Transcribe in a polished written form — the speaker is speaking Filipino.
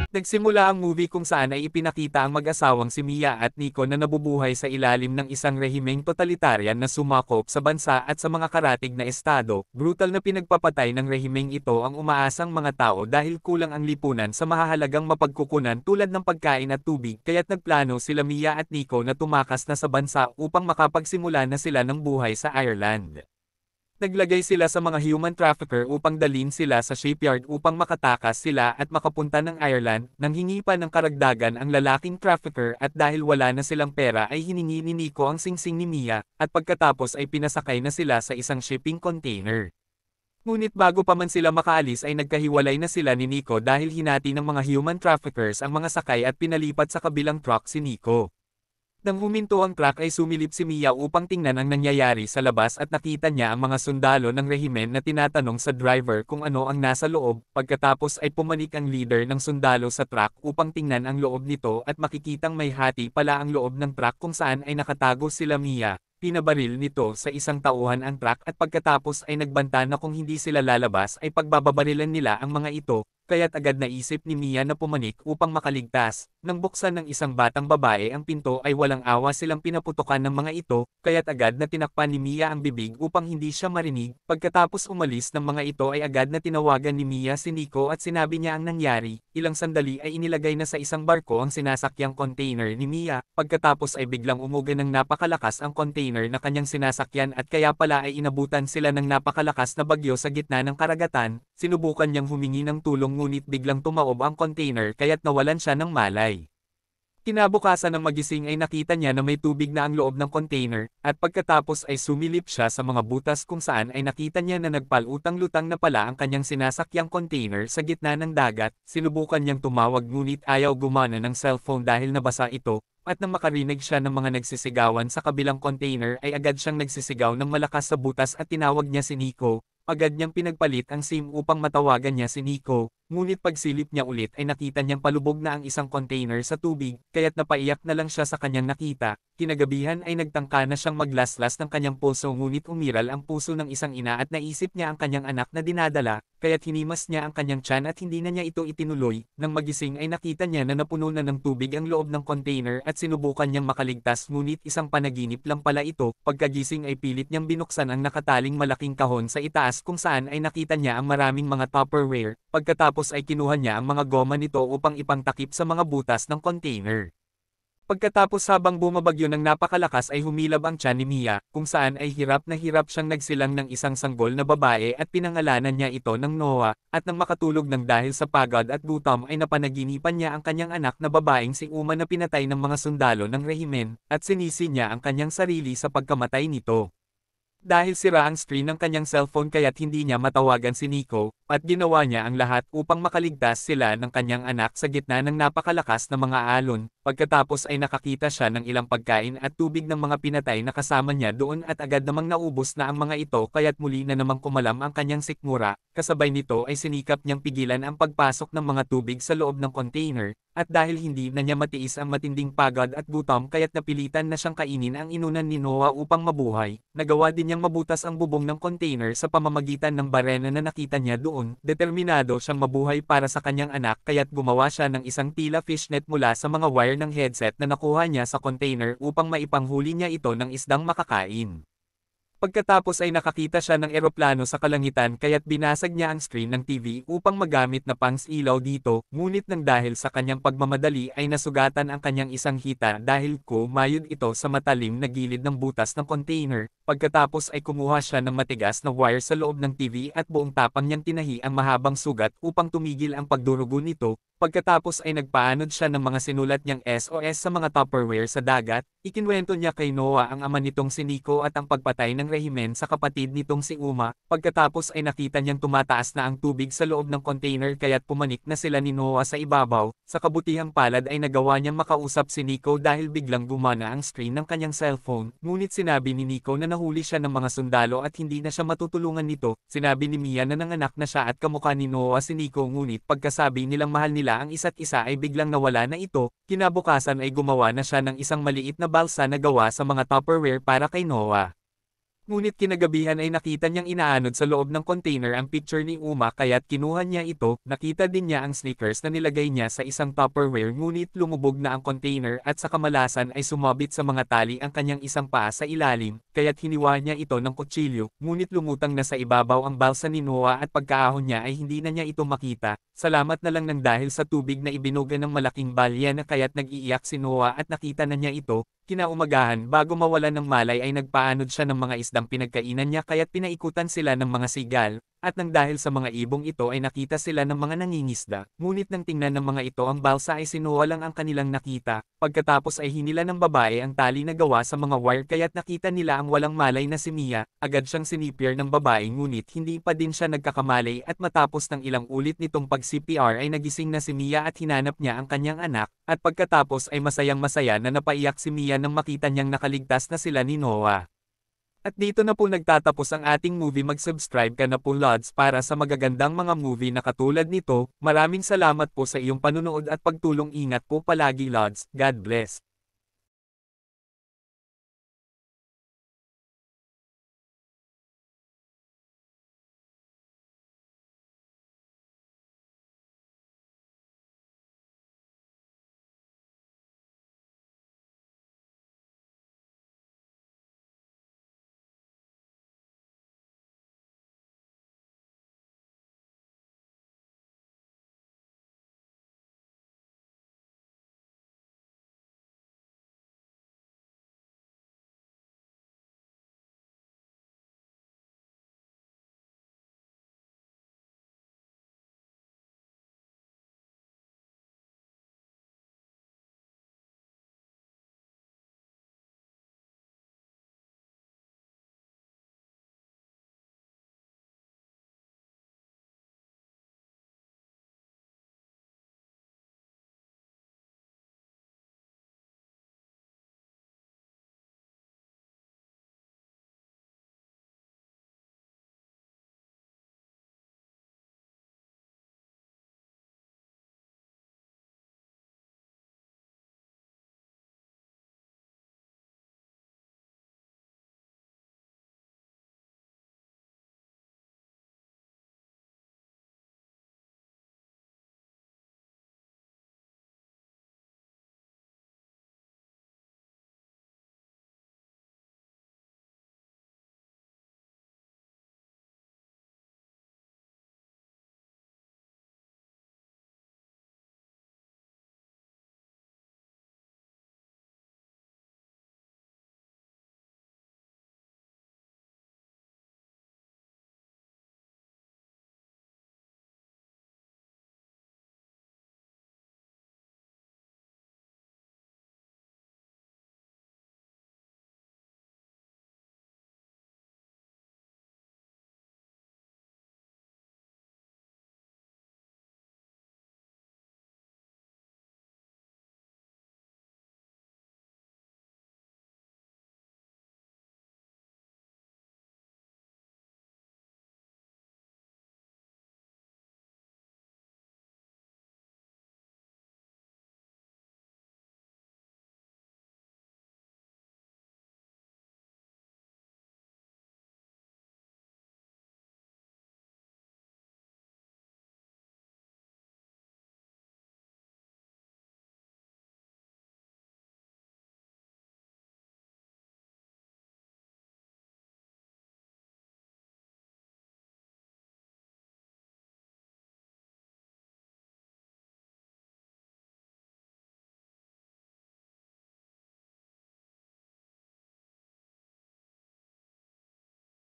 Nagsimula ang movie kung saan ay ipinakita ang mag-asawang si Mia at Nico na nabubuhay sa ilalim ng isang rehimeng totalitarian na sumakop sa bansa at sa mga karatig na estado. Brutal na pinagpapatay ng rehimeng ito ang umaasang mga tao dahil kulang ang lipunan sa mahahalagang mapagkukunan tulad ng pagkain at tubig, kaya't nagplano sila Mia at Nico na tumakas na sa bansa upang makapagsimula na sila ng buhay sa Ireland. Naglagay sila sa mga human trafficker upang dalhin sila sa shipyard upang makatakas sila at makapunta ng Ireland. Nang hingi pa ng karagdagan ang lalaking trafficker at dahil wala na silang pera ay hiningi ni Nico ang singsing ni Mia, at pagkatapos ay pinasakay na sila sa isang shipping container. Ngunit bago pa man sila makaalis ay nagkahiwalay na sila ni Nico dahil hinati ng mga human traffickers ang mga sakay at pinalipat sa kabilang truck si Nico. Nang huminto ang truck ay sumilip si Mia upang tingnan ang nangyayari sa labas at nakita niya ang mga sundalo ng rehimen na tinatanong sa driver kung ano ang nasa loob. Pagkatapos ay pumanik ang leader ng sundalo sa truck upang tingnan ang loob nito at makikitang may hati pala ang loob ng truck kung saan ay nakatago sila Mia. Pinabaril nito sa isang tauhan ang truck at pagkatapos ay nagbanta na kung hindi sila lalabas ay pagbababarilan nila ang mga ito. Kaya't agad naisip ni Mia na pumanik upang makaligtas. Nang buksan ng isang batang babae ang pinto ay walang awa silang pinaputukan ng mga ito, kaya't agad na tinakpan ni Mia ang bibig upang hindi siya marinig. Pagkatapos umalis ng mga ito ay agad na tinawagan ni Mia si Nico at sinabi niya ang nangyari. Ilang sandali ay inilagay na sa isang barko ang sinasakyang container ni Mia. Pagkatapos ay biglang umuga ng napakalakas ang container na kanyang sinasakyan at kaya pala ay inabutan sila ng napakalakas na bagyo sa gitna ng karagatan. Sinubukan niyang humingi ng tulong ngunit biglang tumaob ang container kaya't nawalan siya ng malay. Kinabukasan ng magising ay nakita niya na may tubig na ang loob ng container, at pagkatapos ay sumilip siya sa mga butas kung saan ay nakita niya na nagpalutang-lutang na pala ang kanyang sinasakyang container sa gitna ng dagat. Sinubukan niyang tumawag ngunit ayaw gumana ng cellphone dahil nabasa ito, at nang makarinig siya ng mga nagsisigawan sa kabilang container ay agad siyang nagsisigaw ng malakas sa butas at tinawag niya si Nico. Agad niyang pinagpalit ang SIM upang matawagan niya si Nico, ngunit pagsilip niya ulit ay nakita niyang palubog na ang isang container sa tubig, kaya't napaiyak na lang siya sa kanyang nakita. Kinagabihan ay nagtangka na siyang maglaslas ng kanyang puso ngunit umiral ang puso ng isang ina at naisip niya ang kanyang anak na dinadala, kaya't hinimas niya ang kanyang tiyan at hindi na niya ito itinuloy. Nang magising ay nakita niya na napuno na ng tubig ang loob ng container at sinubukan niyang makaligtas ngunit isang panaginip lang pala ito. Pagkagising ay pilit niyang binuksan ang nakataling malaking kahon sa itaas kung saan ay nakita niya ang maraming mga Tupperware. Pagkatapos ay kinuha niya ang mga goma nito upang ipangtakip sa mga butas ng container. Pagkatapos habang bumabagyo ng napakalakas ay humilab ang tiyan ni Mia, kung saan ay hirap na hirap siyang nagsilang ng isang sanggol na babae at pinangalanan niya ito ng Noah, at nang makatulog ng dahil sa pagod at gutom ay napanaginipan niya ang kanyang anak na babaeng si Uma na pinatay ng mga sundalo ng rehimen, at sinisi niya ang kanyang sarili sa pagkamatay nito. Dahil sira ang screen ng kanyang cellphone kaya't hindi niya matawagan si Nico, at ginawa niya ang lahat upang makaligtas sila ng kanyang anak sa gitna ng napakalakas na mga alon. Pagkatapos ay nakakita siya ng ilang pagkain at tubig ng mga pinatay na kasama niya doon at agad namang naubos na ang mga ito kaya't muli na namang kumalam ang kanyang sikmura. Kasabay nito ay sinikap niyang pigilan ang pagpasok ng mga tubig sa loob ng container, at dahil hindi na niya matiis ang matinding pagod at gutom kaya't napilitan na siyang kainin ang inunan ni Noah upang mabuhay. Nagawa din niyang mabutas ang bubong ng container sa pamamagitan ng barena na nakita niya doon. Determinado siyang mabuhay para sa kanyang anak kaya't gumawa siya ng isang tila fishnet mula sa mga wire ng headset na nakuha niya sa container upang maipanghuli niya ito ng isdang makakain. Pagkatapos ay nakakita siya ng eroplano sa kalangitan kaya't binasag niya ang screen ng TV upang magamit na pang-ilaw dito, ngunit nang dahil sa kanyang pagmamadali ay nasugatan ang kanyang isang hita dahil kumayod ito sa matalim na gilid ng butas ng container. Pagkatapos ay kumuha siya ng matigas na wire sa loob ng TV at buong tapang niyang tinahi ang mahabang sugat upang tumigil ang pagdurugo nito. Pagkatapos ay nagpaanod siya ng mga sinulat niyang SOS sa mga Tupperware sa dagat. Ikinwento niya kay Noah ang ama nitong si Nico at ang pagpatay ng rehimen sa kapatid nitong si Uma. Pagkatapos ay nakita niyang tumataas na ang tubig sa loob ng container kaya't pumanik na sila ni Noah sa ibabaw. Sa kabutihang palad ay nagawa niyang makausap si Nico dahil biglang gumana ang screen ng kanyang cellphone. Ngunit sinabi ni Nico na nahuli siya ng mga sundalo at hindi na siya matutulungan nito. Sinabi ni Mia na nanganak na siya at kamukha ni Noah si Nico ngunit pagkasabi nilang mahal nila ang isa't isa ay biglang nawala na ito. Kinabukasan ay gumawa na siya ng isang maliit na balsa na gawa sa mga Tupperware para kay Noah. Ngunit kinagabihan ay nakita niyang inaanod sa loob ng container ang picture ni Uma kaya't kinuha niya ito, nakita din niya ang sneakers na nilagay niya sa isang Tupperware ngunit lumubog na ang container at sa kamalasan ay sumabit sa mga tali ang kanyang isang paa sa ilalim, kaya't hiniwa niya ito ng kutsilyo, ngunit lumutang na sa ibabaw ang balsa ni Noah at pagkaahon niya ay hindi na niya ito makita, salamat na lang ng dahil sa tubig na ibinuga ng malaking balya na kaya't nag-iiyak si Noah at nakita na niya ito. Kinaumagahan bago mawalan ng malay ay nagpaanod siya ng mga isdang pinagkainan niya kaya't pinaikutan sila ng mga sigal, at nang dahil sa mga ibong ito ay nakita sila ng mga nangingisda, ngunit nang tingnan ng mga ito ang balsa ay sinuha lang ang kanilang nakita, pagkatapos ay hinila ng babae ang tali na gawa sa mga wire kaya't nakita nila ang walang malay na si Mia, agad siyang sinipir ng babae ngunit hindi pa din siya nagkakamali at matapos ng ilang ulit nitong pag-CPR ay nagising na si Mia at hinanap niya ang kanyang anak, at pagkatapos ay masayang-masaya na napaiyak si Mia nang makita niyang nakaligtas na sila ni Noah. At dito na po nagtatapos ang ating movie. Mag-subscribe ka na po Lods para sa magagandang mga movie na katulad nito. Maraming salamat po sa iyong panunood at pagtulong, ingat po palagi Lods, God bless.